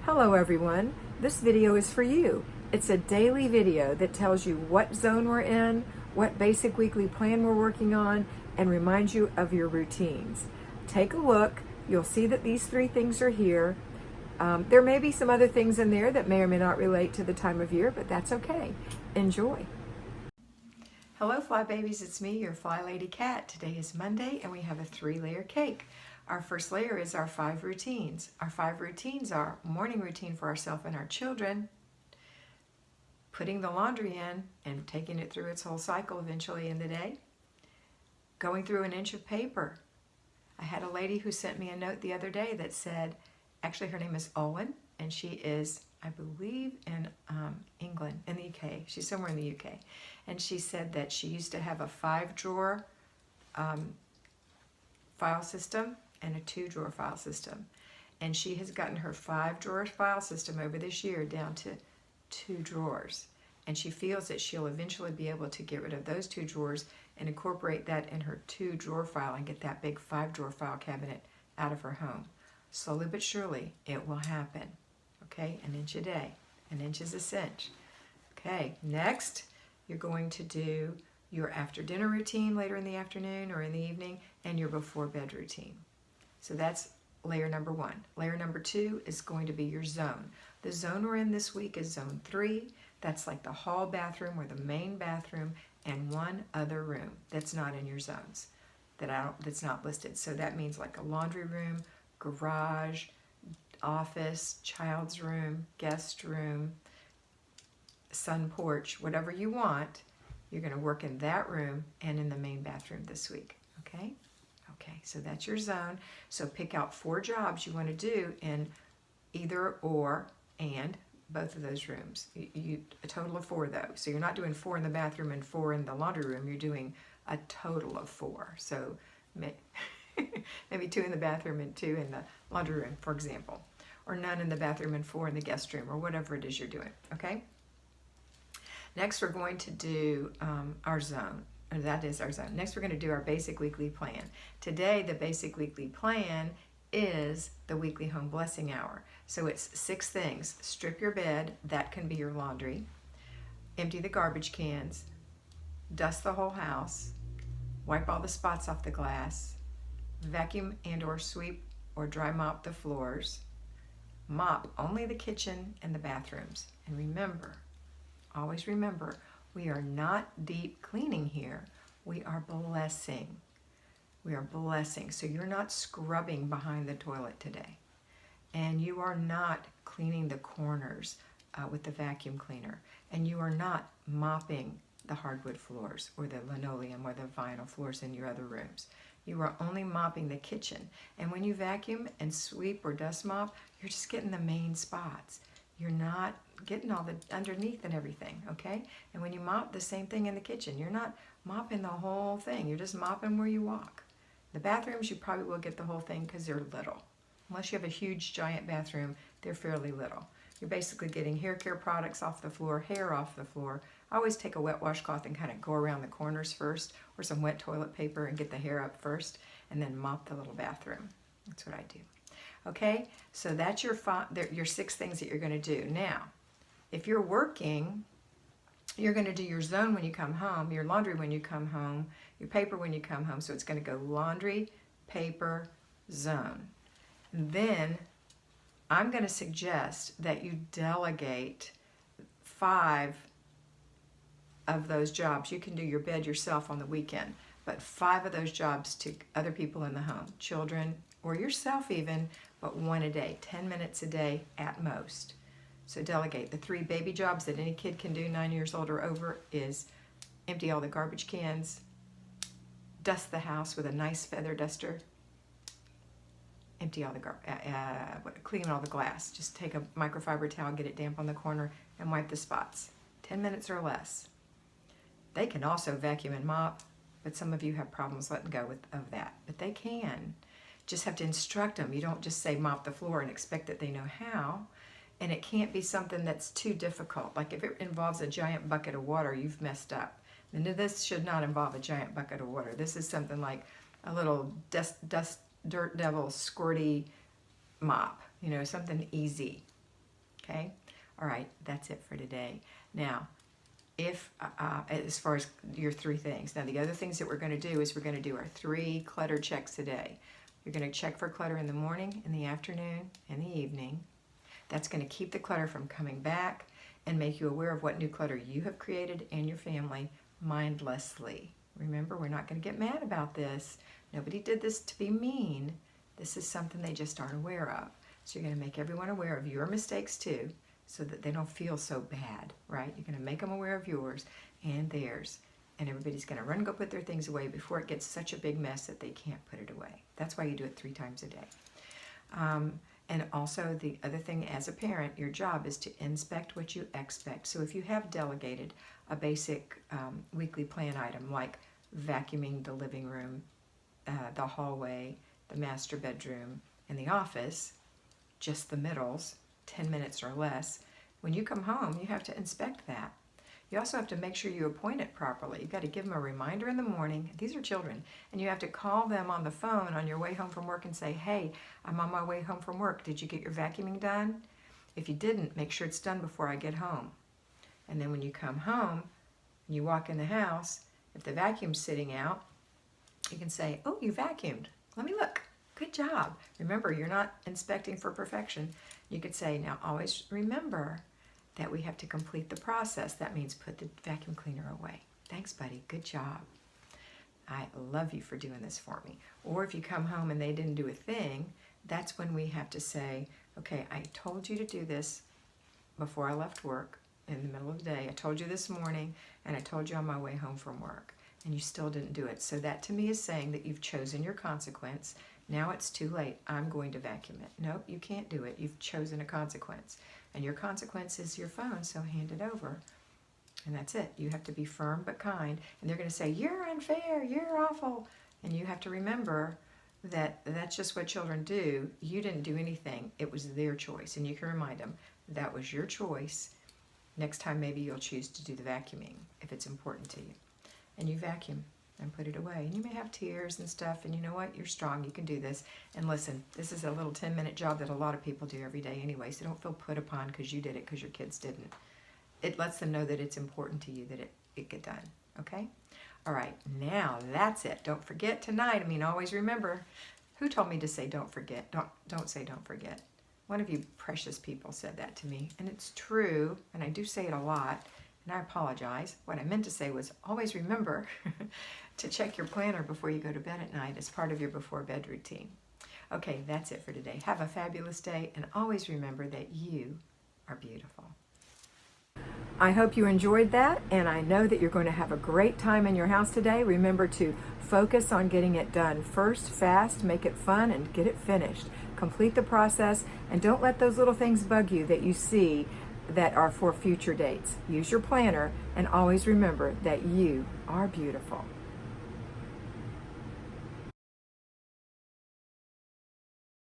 Hello everyone, this video is for you. It's a daily video that tells you what zone we're in, what basic weekly plan we're working on, and reminds you of your routines. Take a look, you'll see that these three things are here. There may be some other things in there that may or may not relate to the time of year, but that's okay. Enjoy. Hello Fly Babies, it's me, your FlyLady Kat. Today is Monday and we have a 3-layer cake. Our first layer is our 5 routines. Our 5 routines are morning routine for ourselves and our children, putting the laundry in and taking it through its whole cycle eventually in the day, going through an inch of paper. I had a lady who sent me a note the other day that said, actually her name is Owen, and she is, I believe, in England, in the UK. She's somewhere in the UK. And she said that she used to have a 5-drawer file system and a 2-drawer file system. And she has gotten her 5-drawer file system over this year down to 2 drawers. And she feels that she'll eventually be able to get rid of those 2 drawers and incorporate that in her 2-drawer file and get that big 5-drawer file cabinet out of her home. Slowly but surely, it will happen. Okay, an inch a day. An inch is a cinch. Okay, next, you're going to do your after dinner routine later in the afternoon or in the evening, and your before bed routine. So that's layer number 1. Layer number 2 is going to be your zone. The zone we're in this week is zone 3. That's like the hall bathroom or the main bathroom and one other room that's not in your zones, that's not listed. So that means like a laundry room, garage, office, child's room, guest room, sun porch, whatever you want. You're going to work in that room and in the main bathroom this week, okay? Okay, so that's your zone. So pick out 4 jobs you want to do in either or and both of those rooms. A total of 4 though. So you're not doing 4 in the bathroom and 4 in the laundry room. You're doing a total of 4. So maybe 2 in the bathroom and 2 in the laundry room, for example. Or none in the bathroom and 4 in the guest room, or whatever it is you're doing, okay? Next, we're going to do our zone, or that is our zone. Next, we're going to do our basic weekly plan. Today, the basic weekly plan is the weekly home blessing hour. So it's 6 things. Strip your bed, that can be your laundry. Empty the garbage cans. Dust the whole house. Wipe all the spots off the glass. Vacuum and or sweep or dry mop the floors. Mop only the kitchen and the bathrooms. And remember, always remember, we are not deep cleaning here. We are blessing. We are blessing. So you're not scrubbing behind the toilet today. And you are not cleaning the corners with the vacuum cleaner. And you are not mopping the hardwood floors or the linoleum or the vinyl floors in your other rooms. You are only mopping the kitchen. And when you vacuum and sweep or dust mop, you're just getting the main spots. You're not getting all the underneath and everything, okay? And when you mop, the same thing in the kitchen. You're not mopping the whole thing. You're just mopping where you walk. The bathrooms, you probably will get the whole thing because they're little. Unless you have a huge, giant bathroom, they're fairly little. You're basically getting hair care products off the floor, hair off the floor. I always take a wet washcloth and kind of go around the corners first, or some wet toilet paper and get the hair up first, and then mop the little bathroom. That's what I do. Okay, so that's your 6 things that you're going to do. Now, if you're working, you're going to do your zone when you come home, your laundry when you come home, your paper when you come home. So it's going to go laundry, paper, zone. And then I'm going to suggest that you delegate 5 of those jobs. You can do your bed yourself on the weekend, but 5 of those jobs to other people in the home, children or yourself even, but 1 a day, 10 minutes a day at most. So delegate. The 3 baby jobs that any kid can do 9 years old or over is empty all the garbage cans, dust the house with a nice feather duster, empty all the clean all the glass. Just take a microfiber towel, get it damp on the corner, and wipe the spots. 10 minutes or less. They can also vacuum and mop, but some of you have problems letting go of that. But they can. Just have to instruct them. You don't just say mop the floor and expect that they know how. And it can't be something that's too difficult. Like if it involves a giant bucket of water, you've messed up. And this should not involve a giant bucket of water. This is something like a little dirt devil squirty mop, you know, something easy. Okay? All right, that's it for today. Now, if as far as your 3 things. Now, the other things that we're going to do is we're going to do our 3 clutter checks a day. You're going to check for clutter in the morning, in the afternoon, and the evening. That's going to keep the clutter from coming back and make you aware of what new clutter you have created and your family mindlessly. Remember, we're not going to get mad about this. Nobody did this to be mean. This is something they just aren't aware of. So you're going to make everyone aware of your mistakes too, so that they don't feel so bad, right? You're going to make them aware of yours and theirs. And everybody's going to run and go put their things away before it gets such a big mess that they can't put it away. That's why you do it 3 times a day. And also the other thing, as a parent, your job is to inspect what you expect. So if you have delegated a basic weekly plan item like vacuuming the living room, the hallway, the master bedroom, and the office, just the middles, 10 minutes or less, when you come home, you have to inspect that. You also have to make sure you appoint it properly. You've got to give them a reminder in the morning. These are children. And you have to call them on the phone on your way home from work and say, hey, I'm on my way home from work. Did you get your vacuuming done? If you didn't, make sure it's done before I get home. And then when you come home and you walk in the house, if the vacuum's sitting out, you can say, oh, you vacuumed. Let me look. Good job. Remember, you're not inspecting for perfection. You could say, now always remember that we have to complete the process. That means put the vacuum cleaner away. Thanks, buddy. Good job. I love you for doing this for me. Or if you come home and they didn't do a thing, that's when we have to say, okay, I told you to do this before I left work in the middle of the day. I told you this morning, and I told you on my way home from work, and you still didn't do it. So that to me is saying that you've chosen your consequence. Now it's too late. I'm going to vacuum it. Nope, you can't do it. You've chosen a consequence. And your consequence is your phone, so hand it over. And that's it. You have to be firm but kind. And they're going to say, you're unfair, you're awful. And you have to remember that that's just what children do. You didn't do anything. It was their choice. And you can remind them, that was your choice. Next time maybe you'll choose to do the vacuuming if it's important to you. And you vacuum and put it away. And you may have tears and stuff, and you know what? You're strong. You can do this. And listen, this is a little 10-minute job that a lot of people do every day anyway, so don't feel put upon because you did it because your kids didn't. It lets them know that it's important to you that it get done, okay? All right, now that's it. Don't forget tonight. I mean, always remember, who told me to say don't forget? Don't say don't forget. One of you precious people said that to me, and it's true, and I do say it a lot, and I apologize. What I meant to say was always remember to check your planner before you go to bed at night as part of your before bed routine. Okay, that's it for today. Have a fabulous day, and always remember that you are beautiful. I hope you enjoyed that, and I know that you're going to have a great time in your house today. Remember to focus on getting it done first, fast, make it fun, and get it finished. Complete the process, and don't let those little things bug you that you see that are for future dates. Use your planner, and always remember that you are beautiful.